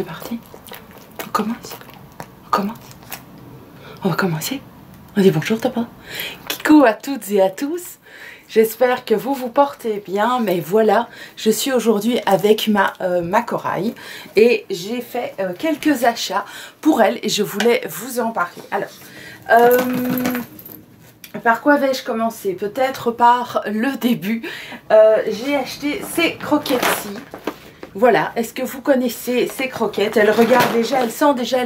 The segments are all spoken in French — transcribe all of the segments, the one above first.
c'est parti. On commence. On commence. On va commencer. On dit bonjour Tapa. Coucou à toutes et à tous. J'espère que vous vous portez bien, mais voilà, je suis aujourd'hui avec ma Corail et j'ai fait quelques achats pour elle et je voulais vous en parler. Alors, par quoi vais-je commencer? Peut-être par le début. J'ai acheté ces croquettes-ci. Voilà, est-ce que vous connaissez ces croquettes? Elle regarde déjà, elle sent déjà,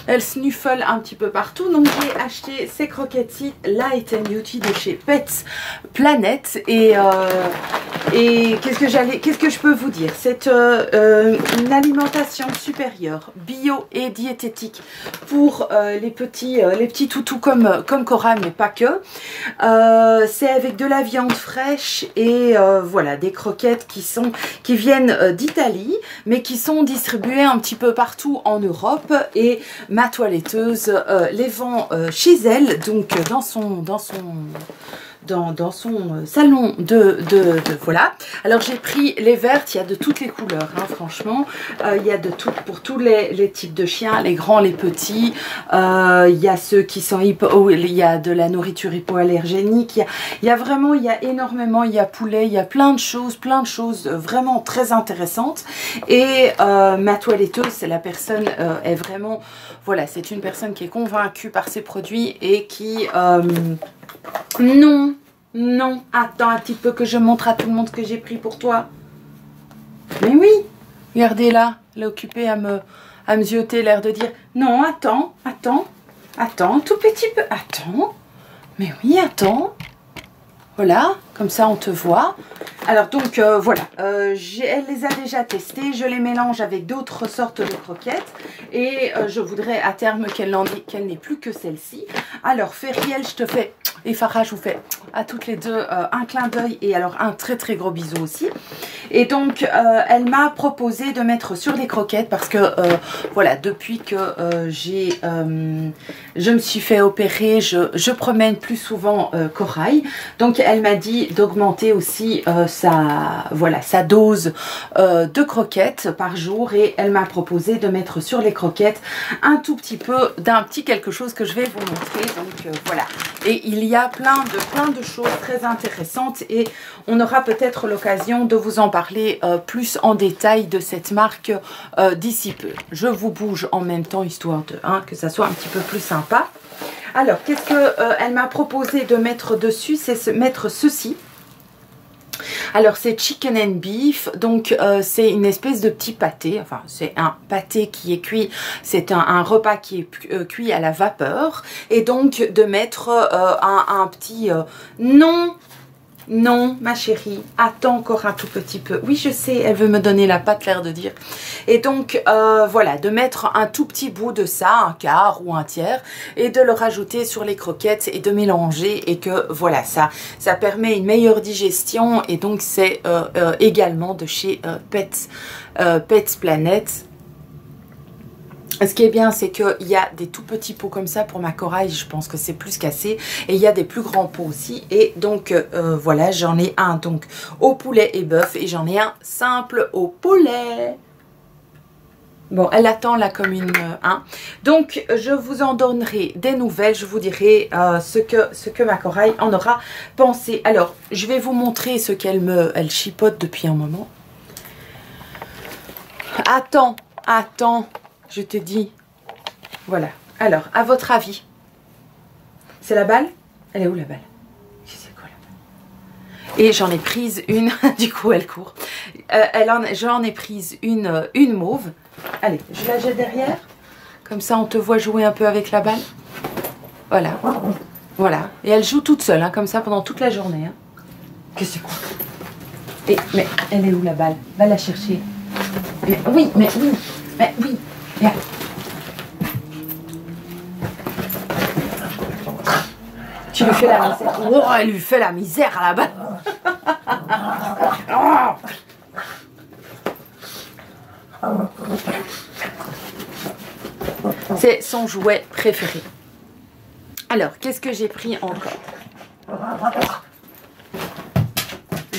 elle snuffle un petit peu partout. Donc j'ai acheté ces croquettes-ci Light and Beauty de chez Pets Planet. Et qu'est-ce que je peux vous dire? C'est une alimentation supérieure, bio et diététique pour les petits toutous comme Cora, mais pas que. C'est avec de la viande fraîche et voilà, des croquettes qui viennent d'Italie, mais qui sont distribuées un petit peu partout en Europe. Et ma toiletteuse les vend chez elle, donc dans son salon voilà. Alors j'ai pris les vertes, il y a de toutes les couleurs, hein, franchement. Il y a de tout pour tous les types de chiens, les grands, les petits. Il y a ceux qui sont il y a de la nourriture hypoallergénique. Il y a vraiment, il y a énormément, il y a poulet, il y a plein de choses vraiment très intéressantes. Et ma toiletteuse, c'est la personne, est vraiment, voilà, c'est une personne qui est convaincue par ses produits et qui... Non, attends un petit peu que je montre à tout le monde ce que j'ai pris pour toi. Mais oui, regardez là, elle est occupée à me zioter, l'air de dire non, attends, tout petit peu, attends, mais oui, attends. Voilà, comme ça on te voit. Alors donc voilà, elle les a déjà testées, je les mélange avec d'autres sortes de croquettes et je voudrais à terme qu'elle n'ait plus que celle-ci. Alors Feriel, je te fais, et Farah, je vous fais à toutes les deux un clin d'œil et alors un très très gros bisou aussi. Et donc elle m'a proposé de mettre sur les croquettes parce que voilà, depuis que je me suis fait opérer, je promène plus souvent Corail. Donc elle m'a dit d'augmenter aussi sa dose de croquettes par jour et elle m'a proposé de mettre sur les croquettes un tout petit peu d'un petit quelque chose que je vais vous montrer. Donc voilà, et il y a plein de choses très intéressantes et on aura peut-être l'occasion de vous en parler plus en détail de cette marque d'ici peu. Je vous bouge en même temps histoire de que ça soit un petit peu plus sympa. Alors, qu'est-ce qu'elle m'a proposé de mettre dessus? C'est mettre ceci. Alors, c'est chicken and beef. Donc, c'est une espèce de petit pâté. Enfin, c'est un pâté qui est cuit. C'est un repas qui est cuit à la vapeur. Et donc, de mettre un petit... Non, ma chérie, attends encore un tout petit peu. Oui, je sais, elle veut me donner la patte, l'air de dire. Et donc, voilà, de mettre un tout petit bout de ça, un quart ou un tiers, et de le rajouter sur les croquettes et de mélanger. Et que, voilà, ça permet une meilleure digestion. Et donc, c'est également de chez Pets Planet. Ce qui est bien, c'est qu'il y a des tout petits pots comme ça pour ma Corail, je pense que c'est plus qu'assez. Et il y a des plus grands pots aussi. Et donc, voilà, j'en ai un donc au poulet et bœuf et j'en ai un simple au poulet. Bon, elle attend là comme une... Donc, je vous en donnerai des nouvelles. Je vous dirai ce que ma Corail en aura pensé. Alors, je vais vous montrer ce qu'elle chipote depuis un moment. Attends. Je te dis, voilà. Alors, à votre avis, c'est la balle? Elle est où la balle? C'est quoi la balle? Et j'en ai prise une, du coup elle court. J'en ai prise une mauve. Allez, je la jette derrière. Comme ça, on te voit jouer un peu avec la balle. Voilà. Voilà. Et elle joue toute seule, comme ça, pendant toute la journée. Qu'est-ce que c'est quoi? Mais elle est où la balle? Va la chercher. Mais oui. Viens. Tu lui fais la misère. Oh, elle lui fait la misère à la balle. C'est son jouet préféré. Alors, qu'est-ce que j'ai pris encore?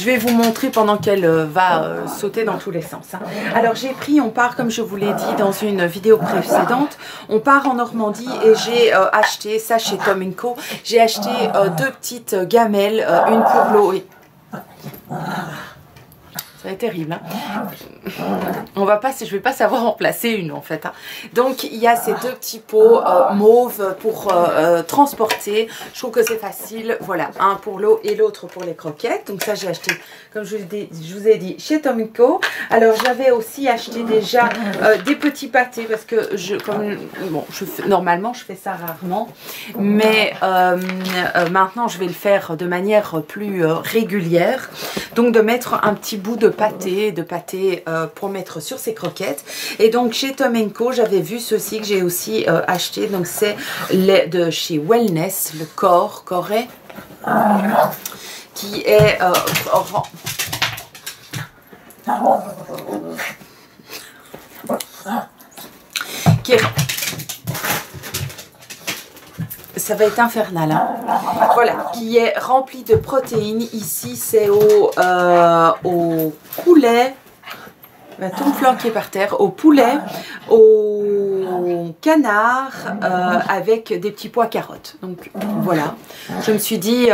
je vais vous montrer pendant qu'elle va sauter dans tous les sens. Hein. Alors j'ai pris, on part comme je vous l'ai dit dans une vidéo précédente, on part en Normandie et j'ai acheté ça chez Tom & Co. J'ai acheté deux petites gamelles, une pour l'eau et... Ça va être terrible. Hein. On va pas, je vais pas savoir en placer une en fait. Hein. Donc il y a ces deux petits pots mauves pour transporter. Je trouve que c'est facile. Voilà, un pour l'eau et l'autre pour les croquettes. Donc ça j'ai acheté, comme je vous ai dit, chez Tom & Co. Alors j'avais aussi acheté déjà des petits pâtés parce que normalement je fais ça rarement, mais maintenant je vais le faire de manière plus régulière. Donc de mettre un petit bout de pâté pour mettre sur ces croquettes. Et donc chez Tom & Co j'avais vu ceci que j'ai aussi acheté. Donc c'est de chez Wellness, le Corée, qui est ça va être infernal, hein. Voilà, qui est rempli de protéines. Ici, c'est au poulet, il va tout me flanquer par terre, au poulet, au canard, avec des petits pois carottes. Donc voilà, je me suis dit...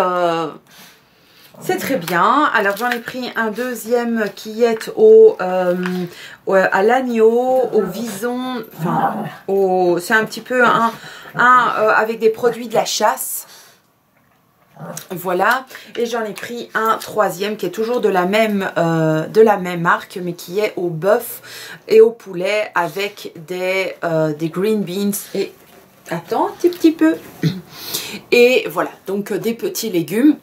c'est très bien. Alors j'en ai pris un deuxième qui est à l'agneau, au vison, enfin, c'est un petit peu avec des produits de la chasse. Voilà. Et j'en ai pris un troisième qui est toujours de la même marque, mais qui est au bœuf et au poulet avec des green beans et... Attends un petit peu. Et voilà, donc des petits légumes.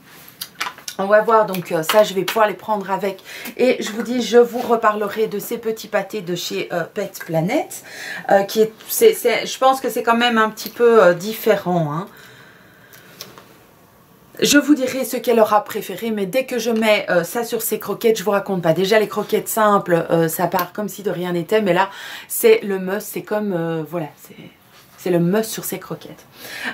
On va voir, donc ça je vais pouvoir les prendre avec. Et je vous dis, je vous reparlerai de ces petits pâtés de chez Pet Planet. Je pense que c'est quand même un petit peu différent. Hein. Je vous dirai ce qu'elle aura préféré, mais dès que je mets ça sur ces croquettes, je vous raconte pas. Déjà les croquettes simples, ça part comme si de rien n'était. Mais là, c'est le must, c'est comme, voilà, c'est le must sur ces croquettes.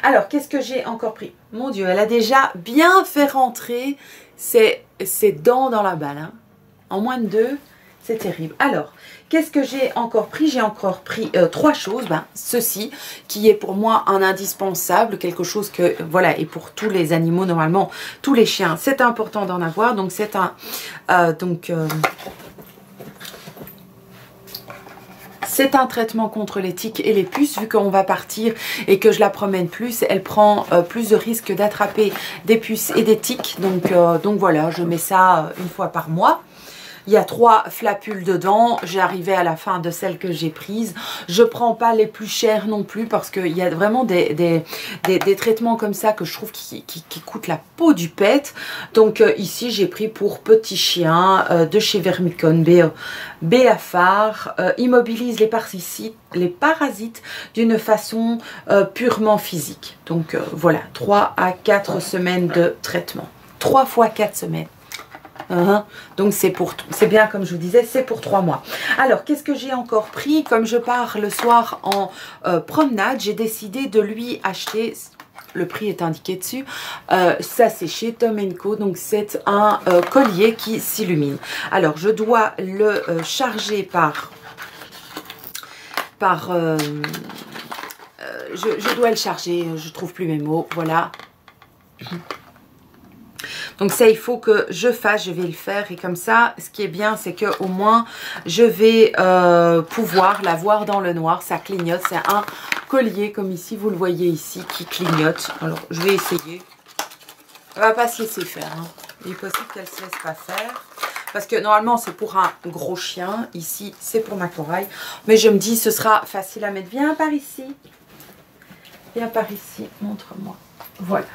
Alors, qu'est-ce que j'ai encore pris? Mon Dieu, elle a déjà bien fait rentrer ses dents dans la balle. Hein. En moins de 2, c'est terrible. Alors, qu'est-ce que j'ai encore pris? J'ai encore pris 3 choses. Ben, ceci, qui est pour moi un indispensable, quelque chose que, voilà, et pour tous les animaux, normalement, tous les chiens, c'est important d'en avoir. Donc, c'est c'est un traitement contre les tiques et les puces. Vu qu'on va partir et que je la promène plus, elle prend plus de risques d'attraper des puces et des tiques. Donc voilà, je mets ça une fois par mois. Il y a 3 flapules dedans. J'ai arrivé à la fin de celles que j'ai prises. Je prends pas les plus chères non plus parce qu'il y a vraiment des traitements comme ça que je trouve qui coûtent la peau du pet. Donc ici j'ai pris pour petit chien de chez Vermicon Béafar. Immobilise les parasites d'une façon purement physique. Donc voilà, 3 à 4 semaines de traitement. 3 fois 4 semaines. Donc c'est bien comme je vous disais, c'est pour 3 mois. Alors qu'est-ce que j'ai encore pris? Comme je pars le soir en promenade, j'ai décidé de lui acheter, le prix est indiqué dessus, ça c'est chez Tom & Co, donc c'est un collier qui s'illumine. Alors je dois le charger je dois le charger, je trouve plus mes mots, voilà. Donc ça, il faut que je fasse, je vais le faire. Et comme ça, ce qui est bien, c'est qu'au moins, je vais pouvoir la voir dans le noir. Ça clignote. C'est un collier, comme ici, vous le voyez ici, qui clignote. Alors, je vais essayer. Elle va pas se laisser faire. Hein. Il est possible qu'elle se laisse pas faire. Parce que normalement, c'est pour un gros chien. Ici, c'est pour ma corail. Mais je me dis, ce sera facile à mettre. Viens par ici. Viens par ici. Montre-moi. Voilà.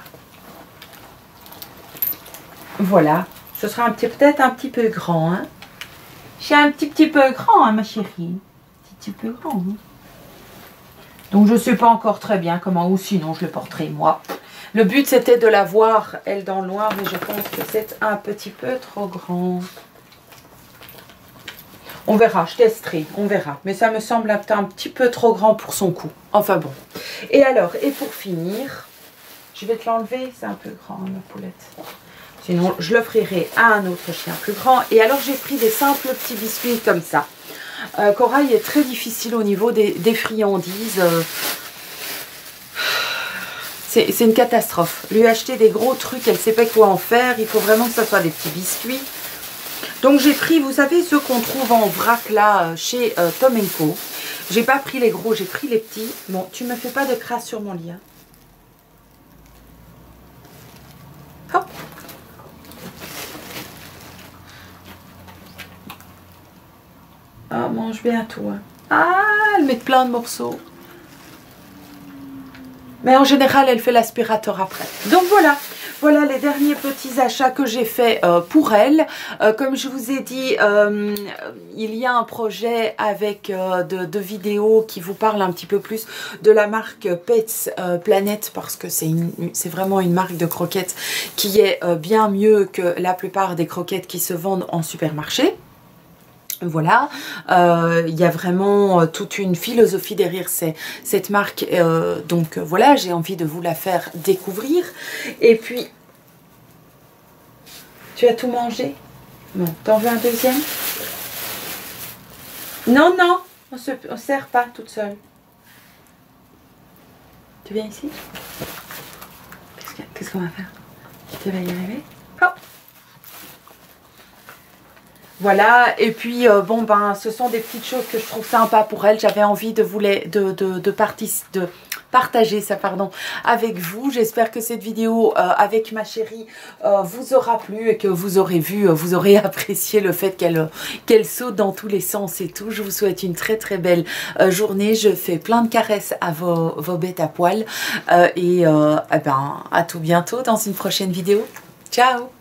Voilà, ce sera peut-être un petit peu grand. Hein. C'est un petit peu grand, hein, ma chérie. Un petit peu grand. Hein. Donc je ne sais pas encore très bien comment, ou sinon je le porterai moi. Le but c'était de la voir, elle, dans le noir, mais je pense que c'est un petit peu trop grand. On verra, je testerai, on verra. Mais ça me semble un petit peu trop grand pour son cou. Enfin bon. Et alors, et pour finir, je vais te l'enlever, c'est un peu grand, ma poulette. Sinon, je l'offrirai à un autre chien plus grand. Et alors, j'ai pris des simples petits biscuits comme ça. Corail est très difficile au niveau des friandises. C'est une catastrophe. Lui acheter des gros trucs, elle ne sait pas quoi en faire. Il faut vraiment que ce soit des petits biscuits. Donc j'ai pris, vous savez, ceux qu'on trouve en vrac là chez Tom & Co. J'ai pas pris les gros, j'ai pris les petits. Bon, tu me fais pas de crasse sur mon lit. Hein. Hop. Ah, mange bien tout. Hein. Ah, elle met plein de morceaux. Mais en général, elle fait l'aspirateur après. Donc voilà. Voilà les derniers petits achats que j'ai fait pour elle. Comme je vous ai dit, il y a un projet avec de vidéos qui vous parle un petit peu plus de la marque Pets Planet parce que c'est vraiment une marque de croquettes qui est bien mieux que la plupart des croquettes qui se vendent en supermarché. Voilà, il y a vraiment toute une philosophie derrière cette marque, donc voilà, j'ai envie de vous la faire découvrir. Et puis, tu as tout mangé? Bon, t'en veux un deuxième? Non, non, on ne sert pas toute seule. Tu viens ici? Qu'est-ce qu'on va faire? Tu vas y arriver? Hop! Voilà, et puis bon ben ce sont des petites choses que je trouve sympa pour elle. J'avais envie de vous partager ça avec vous. J'espère que cette vidéo avec ma chérie vous aura plu et que vous aurez vu, vous aurez apprécié le fait qu'elle saute dans tous les sens et tout. Je vous souhaite une très très belle journée. Je fais plein de caresses à vos bêtes à poil et ben, à tout bientôt dans une prochaine vidéo. Ciao!